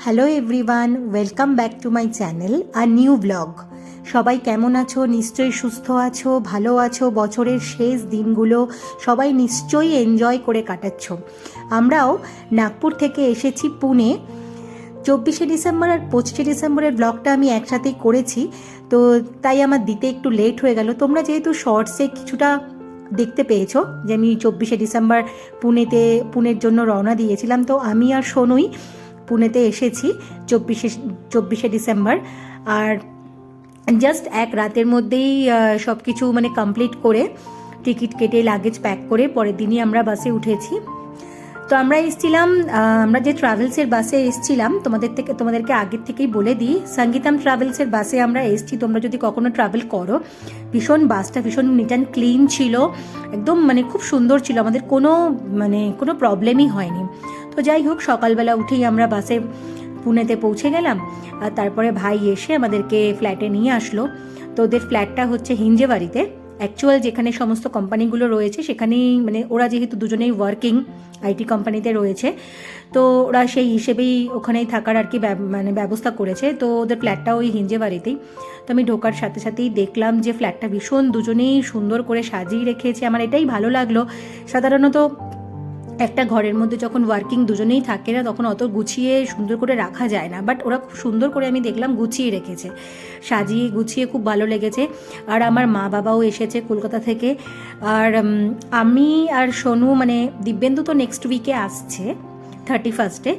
Hello everyone, welcome back to my channel a new blog. সবাই কেমন আছো? নিশ্চয়ই সুস্থ আছো, ভালো আছো। বছরের শেষ দিনগুলো সবাই নিশ্চয়ই এনজয় করে কাটাচ্ছ। আমরাও নাগপুর থেকে এসেছি পুনে। 24শে ডিসেম্বর আর 25শে ডিসেম্বরের ব্লগটা আমি একসাথেই করেছি, তো তাই আমার দিতে একটু লেট হয়ে গেল। তোমরা যেহেতু শর্টসে কিছুটা দেখতে পেয়েছো যে আমি 24শে ডিসেম্বর পুনের জন্য রওনা দিয়েছিলাম, তো আমি আর সোনুই পুনেতে এসেছি 24শে ডিসেম্বর। আর জাস্ট এক রাতের মধ্যেই সব কিছু কমপ্লিট করে টিকিট কেটে লাগেজ প্যাক করে পরের দিনই আমরা বাসে উঠেছি। তো আমরা এসেছিলাম, আমরা যে ট্রাভেলসের বাসে এসেছিলাম তোমাদেরকে আগের থেকেই বলে দিই, সঙ্গীতম ট্রাভেলসের বাসে আমরা এসেছি। তোমরা যদি কখনো ট্রাভেল করো, বাসটা ভীষণ নিট অ্যান্ড ক্লিন ছিল, একদম খুব সুন্দর ছিল, আমাদের কোনো প্রবলেমই হয়নি। তো যাই হোক, সকালবেলা উঠেই আমরা বাসে পুনেতে পৌঁছে গেলাম। আর তারপরে ভাই এসে আমাদেরকে ফ্ল্যাটে নিয়ে আসলো। তো ওদের ফ্ল্যাটটা হচ্ছে হিঞ্জেবাড়িতে, অ্যাকচুয়াল যেখানে সমস্ত কোম্পানিগুলো রয়েছে সেখানেই, ওরা যেহেতু দুজনেই ওয়ার্কিং আইটি কোম্পানিতে রয়েছে, তো ওরা সেই হিসেবেই ওখানেই থাকার আর কি ব্যবস্থা করেছে। তো ওদের ফ্ল্যাটটা ওই হিঞ্জেবাড়িতেই। তো আমি ঢোকার সাথে সাথেই দেখলাম যে ফ্ল্যাটটা ভীষণ দুজনেই সুন্দর করে সাজিয়ে রেখেছে। আমার এটাই ভালো লাগলো। সাধারণত একটা ঘরের মধ্যে যখন ওয়ার্কিং দুজনেই থাকে না, তখন অত গুছিয়ে সুন্দর করে রাখা যায় না, বাট ওরা খুব সুন্দর করে আমি দেখলাম গুছিয়ে রেখেছে, সাজিয়ে গুছিয়ে, খুব ভালো লেগেছে। আর আমার মা বাবাও এসেছে কলকাতা থেকে। আর আমি আর সোনু, দিব্যেন্দু তো নেক্সট উইকে আসছে 31স্টে,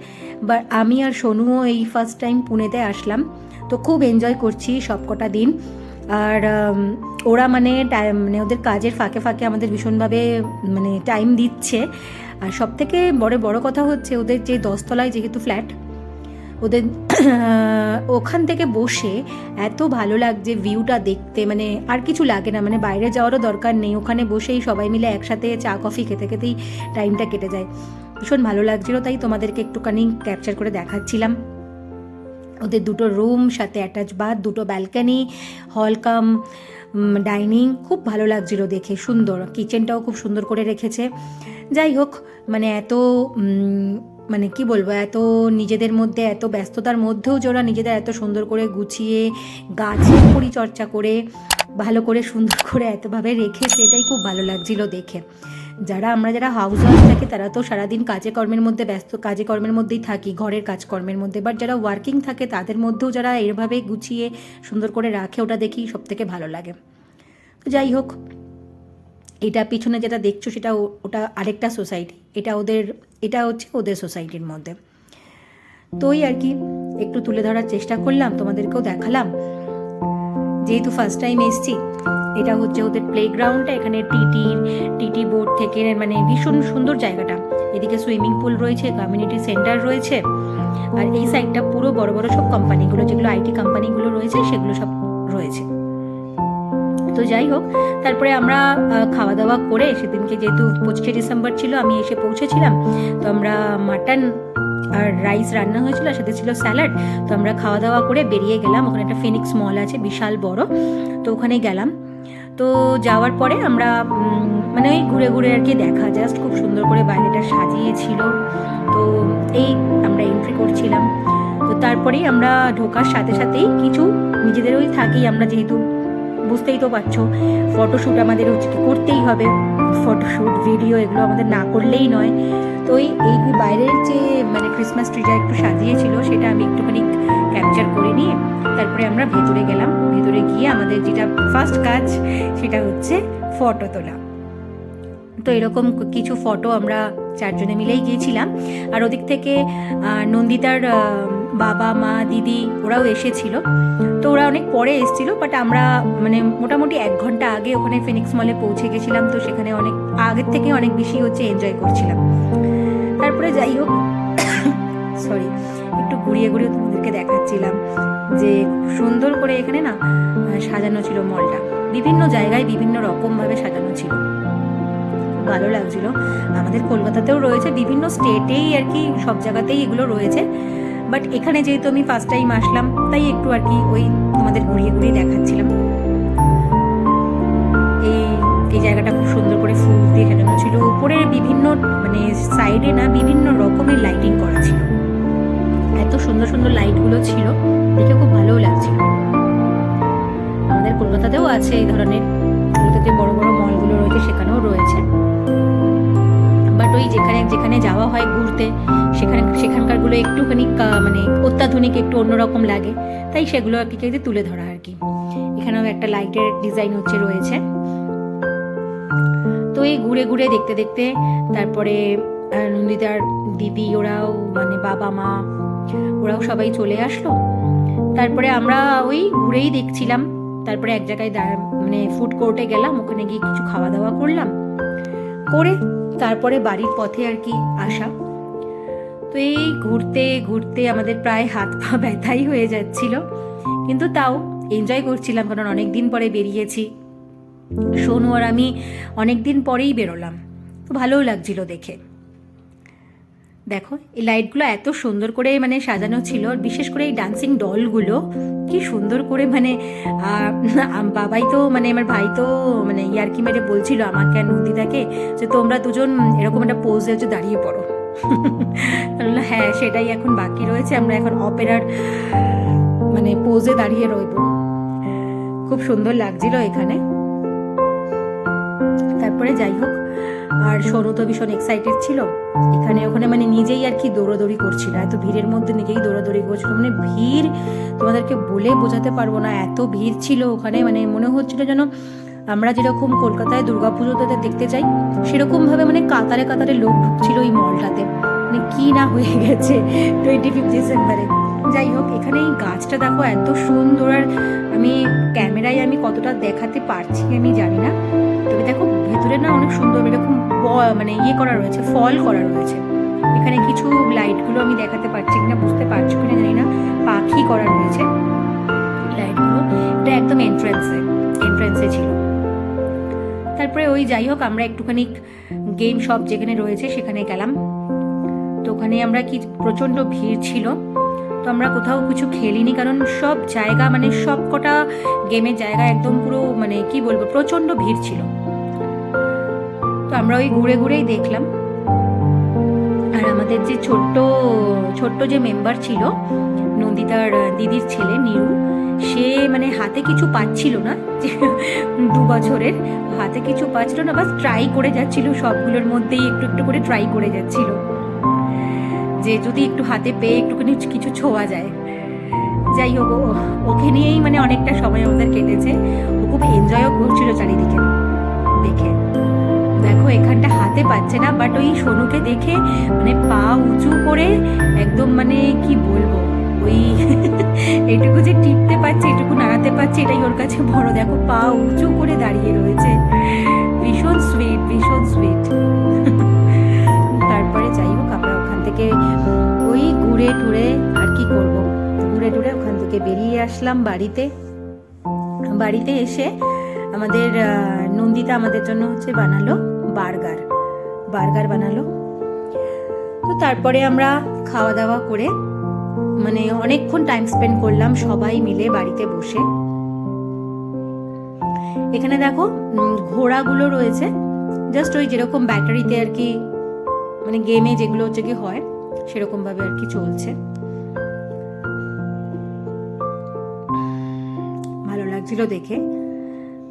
বাট আমি আর সোনুও এই ফার্স্ট টাইম পুনেতে আসলাম। তো খুব এনজয় করছি সব কটা দিন। আর ওরা ওদের কাজের ফাঁকে ফাঁকে আমাদের ভীষণভাবে টাইম দিচ্ছে। আর সব থেকে বড় কথা হচ্ছে, ওদের যে 10 তলায় যেহেতু ফ্ল্যাট, ওদের ওখান থেকে বসে এত ভালো লাগছে ভিউটা দেখতে, আর কিছু লাগে না, বাইরে যাওয়ারও দরকার নেই। ওখানে বসেই সবাই মিলে একসাথে চা কফি খেতে খেতেই টাইমটা কেটে যায়। ভীষণ ভালো লাগছিলো, তাই তোমাদেরকে একটুখানি ক্যাপচার করে দেখাচ্ছিলাম। ওদের 2টো রুম, সাথে অ্যাটাচ বাথ, 2টো ব্যালকানি, হল কাম ডাইনিং, খুব ভালো লাগছিল দেখে, সুন্দর। কিচেনটাও খুব সুন্দর করে রেখেছে। যাই হোক, এত কি বলবো, এত নিজেদের মধ্যে, এত ব্যস্ততার মধ্যেও যারা নিজেদের এত সুন্দর করে গুছিয়ে গাছের পরিচর্যা করে ভালো করে সুন্দর করে এতভাবে রেখেছে, এটাই খুব ভালো লাগছিল দেখে। আমরা যারা হাউস ওয়াইফ থাকি তারা তো সারাদিন কাজে কর্মের মধ্যেই থাকি, ঘরের কাজকর্মের মধ্যে, বাট যারা ওয়ার্কিং থাকে তাদের মধ্যেও যারা এভাবে গুছিয়ে সুন্দর করে রাখে, ওটা দেখি সব থেকে ভালো লাগে। তো যাই হোক, এটা পিছনে যেটা দেখছো ওটা আরেকটা সোসাইটি, এটা হচ্ছে ওদের সোসাইটির মধ্যে। তো ওই আর কি একটু তুলে ধরার চেষ্টা করলাম, তোমাদেরকেও দেখালাম। যেহেতু ফার্স্ট টাইম এসছি, এটা হচ্ছে ওদের প্লেগ্রাউন্ডটা। এখানে টিটি বোর্ড থেকে ভীষণ সুন্দর জায়গাটা। এদিকে সুইমিং পুল রয়েছে, কমিউনিটি সেন্টার রয়েছে, আর এই সাইডটা পুরো বড় বড় সব কোম্পানিগুলো, যেগুলো আইটি কোম্পানিগুলো রয়েছে সেগুলো সব রয়েছে। তো যাই হোক, তারপরে আমরা খাওয়া দাওয়া করে, সেদিনকে যেহেতু 25শে ডিসেম্বর ছিল, আমি এসে পৌঁছেছিলাম, তো আমরা মাটন আর রাইস রান্না হয়েছিল, আর সাথে ছিল স্যালাড। তো আমরা খাওয়া দাওয়া করে বেরিয়ে গেলাম। ওখানে একটা ফিনিক্স মল আছে, বিশাল বড়, তো ওখানে গেলাম। তো যাওয়ার পরে আমরা ওই ঘুরে ঘুরে আর কি দেখা, জাস্ট খুব সুন্দর করে বাইরেটা সাজিয়েছিল। তো এই আমরা এন্ট্রি করছিলাম। তো তারপরেই আমরা ঢোকার সাথে সাথেই কিছু নিজেদের ওই থাকি, আমরা যেহেতু বুঝতেই তো পারছো, ফটোশ্যুট আমাদের হচ্ছে কি করতেই হবে, ফটোশ্যুট ভিডিও এগুলো আমাদের না করলেই নয়। তো এই বাইরের যে ক্রিসমাস ট্রিটা একটু সাজিয়েছিল, সেটা আমি একটুখানি ক্যাপচার করে নিয়ে তারপরে আমরা ভেতরে গেলাম। ভেতরে গিয়ে আমাদের যেটা ফার্স্ট কাজ, সেটা হচ্ছে ফটো তোলা। তো এরকম কিছু ফটো আমরা 4 জনে মিলেই গিয়েছিলাম। আর ওদিক থেকে নন্দিতার বাবা, মা, দিদি ওরাও এসেছিল। তো ওরা অনেক পরে এসেছিল, বাট আমরা মোটামুটি 1 ঘন্টা আগে ওখানে ফিনিক্স মলে পৌঁছে গেছিলাম। তো সেখানে অনেক আগের থেকে অনেক বেশি এনজয় করছিলাম। তারপরে যাই হোক, সরি, একটু ঘুরিয়ে ঘুরিয়ে তোমাদেরকে দেখাচ্ছিলাম যে সুন্দর করে এখানে সাজানো ছিল মলটা, বিভিন্ন জায়গায় বিভিন্ন রকমভাবে সাজানো ছিল, ভালো লাগছিল। আমাদের কলকাতাতেও রয়েছে, বিভিন্ন স্টেটেই আর কি সব জায়গাতেই এগুলো রয়েছে, বাট এখানে যেহেতু আমি ফার্স্ট টাইম আসলাম, তাই একটু আর কি ওই তোমাদের ঘুরিয়ে ঘুরিয়ে দেখাচ্ছিলাম। এই জায়গাটা খুব সুন্দর করে ফুল দিয়ে সাজানো ছিল। উপরে বিভিন্ন সাইডে বিভিন্ন রকমের লাইটিং করা ছিল। এত সুন্দর সুন্দর লাইটগুলো ছিল, দেখে খুব ভালোও লাগছিল। আমাদের কলকাতাতেও আছে এই ধরনের, কলকাতাতে বড় বড় মলগুলো রয়েছে, সেখানেও রয়েছে। বাট ওই যেখানে যেখানে যাওয়া হয় ঘুরতে, সেখানকারগুলো একটুখানি মানে অত্যাধুনিক, একটু অন্যরকম লাগে, তাই সেগুলো আর কি তুলে ধরা আর কি। এখানেও একটা লাইটের ডিজাইন রয়েছে। তো এই ঘুরে ঘুরে দেখতে দেখতে তারপরে নন্দিতার দিদি ওরাও, মানে বাবা মা ওরাও সবাই চলে আসলো। তারপরে আমরা ওই ঘুরেই দেখছিলাম। তারপরে এক জায়গায় মানে ফুড কোর্টে গেলাম, ওখানে গিয়ে কিছু খাওয়া দাওয়া করলাম, করে তারপরে বাড়ির পথে আর কি আসা। তো এই ঘুরতে ঘুরতে আমাদের প্রায় হাত পা ব্যথাই হয়ে যাচ্ছিল, কিন্তু তাও এনজয় করছিলাম, কারণ অনেক দিন পরে বেরিয়েছি। সোনু আর আমি অনেক দিন পরেই বেরোলাম, তো ভালোও লাগছিল দেখে। দেখো এই লাইটগুলো এত সুন্দর করে মানে সাজানো ছিল, বিশেষ করে এই ডান্সিং ডলগুলো কি সুন্দর করে, মানে বাবাই তো মানে আমার ভাই তো মানে ইয়ার্কি মেরে বলছিল আমাকে আর নন্দিতাকে যে তোমরা দুজন এরকম একটা পোজে হচ্ছে দাঁড়িয়ে পড়ো। হ্যাঁ, সেটাই এখন বাকি রয়েছে, আমরা এখন অপেরার মানে পোজে দাঁড়িয়ে রইব। খুব সুন্দর লাগছিল এখানে। তারপরে যাই হোক, আর সোনু তো ভীষণ এক্সাইটেড ছিল, এখানে ওখানে মানে নিজেই আর কি দৌড়াদৌড়ি করছিল, এত ভিড়ের মধ্যে নিজেই দৌড়াদৌড়ি করছিল, মানে ভিড় তোমাদেরকে বলে বোঝাতে পারবো না, এত ভিড় ছিল ওখানে। মানে মনে হচ্ছিল যেন আমরা যেরকম কলকাতায় দুর্গাপুজোতে দেখতে যাই, সেরকম ভাবে মানে কাতারে কাতারে লোক ঢুকছিল এই মলটাতে, মানে কি না হয়ে গেছে 25 ডিসেম্বরে। যাই হোক, এখানে এই গাছটা দেখো এত সুন্দর, আর আমি ক্যামেরায় আমি কতটা দেখাতে পারছি আমি জানি না, তবে দেখো ভেতরে না অনেক সুন্দর এরকম মানে ইয়ে করা রয়েছে, ফল করা রয়েছে। এখানে কিছু লাইটগুলো আমি দেখাতে পারছি কিনা, বুঝতে পারছি কিনা জানি না, পাখি করা রয়েছে লাইটগুলো। এটা একদম এন্ট্রান্সে ছিল। তারপরে ওই যাই হোক, আমরা একটুখানি গেম শপ যেখানে রয়েছে সেখানে গেলাম। তো ওখানে আমরা কি প্রচণ্ড ভিড় ছিল, তো আমরা কোথাও কিছু খেলিনি, কারণ সব জায়গা মানে সব কটা গেমের জায়গা একদম পুরো মানে কি বলবো প্রচণ্ড ভিড় ছিল। তো আমরা ওই ঘুরে ঘুরেই দেখলাম। আর আমাদের যে ছোট্ট যে মেম্বার ছিল, নন্দিতার দিদির ছেলে নিরু, সে মানে হাতে কিছু পাচ্ছিল না, যে 2 বছরের হাতে কিছু পাচ্ছিল না, বাস ট্রাই করে যাচ্ছিল, সবগুলোর মধ্যেই একটু একটু করে ট্রাই করে যাচ্ছিল যে যদি একটু হাতে পেয়ে একটুখানি কিছু ছোঁয়া যায়। যাই হোক, ওকে নিয়েই মানে অনেকটা সময় আমাদের কেটেছে। ও খুব এনজয়ও করছিল চারিদিকে দেখে। দেখো এখানটা হাতে পাচ্ছে না, বাট ওই সোনুকে দেখে মানে পা উঁচু করে একদম মানে কি বলবো, ওই এইটুকু যে টিপতে পারছে, এটুকু নাড়াতে পারছে, এটাই ওর কাছে বড়। দেখো পা উঁচু করে দাঁড়িয়ে রয়েছে, ভীষণ সুইট, ভীষণ সুইট। তারপরে যাই হোক, আমরা ওখান থেকে ওই ঘুরে টুরে আর কি করব, ঘুরে টুরে ওখান থেকে বেরিয়ে আসলাম বাড়িতে এসে আমাদের নন্দিতা আমাদের জন্য হচ্ছে বানালো বার্গার বানালো। তো তারপরে আমরা খাওয়া দাওয়া করে মানে অনেকক্ষণ টাইম স্পেন্ড করলাম সবাই মিলে বাড়িতে বসে। এখানে দেখো ঘোড়াগুলো রয়েছে, জাস্ট ওই যেরকম ব্যাটারিতে আর কি মানে গেমে যেগুলো হচ্ছে কি হয় সেরকম ভাবে আর কি চলছে, ভালো লাগছিল দেখে।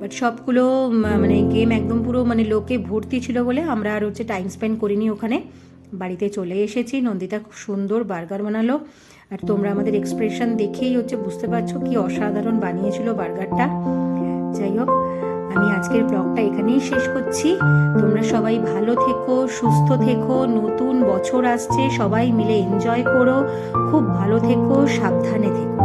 বাট সবগুলো মানে গেম একদম পুরো মানে লোকে ভর্তি ছিল বলে আমরা আর হচ্ছে টাইম স্পেন্ড করিনি ওখানে, বাড়িতে চলে এসেছি। নন্দিতা খুব সুন্দর বার্গার বানালো, আর তোমরা আমাদের এক্সপ্রেশন দেখেই হচ্ছে বুঝতে পারছো কি অসাধারণ বানিয়েছিল বার্গারটা। যাই হোক, আমি আজকের ব্লগটা এখানেই শেষ করছি। তোমরা সবাই ভালো থেকো, সুস্থ থেকো, নতুন বছর আসছে, সবাই মিলে এনজয় করো, খুব ভালো থেকো, সাবধানে থেকো।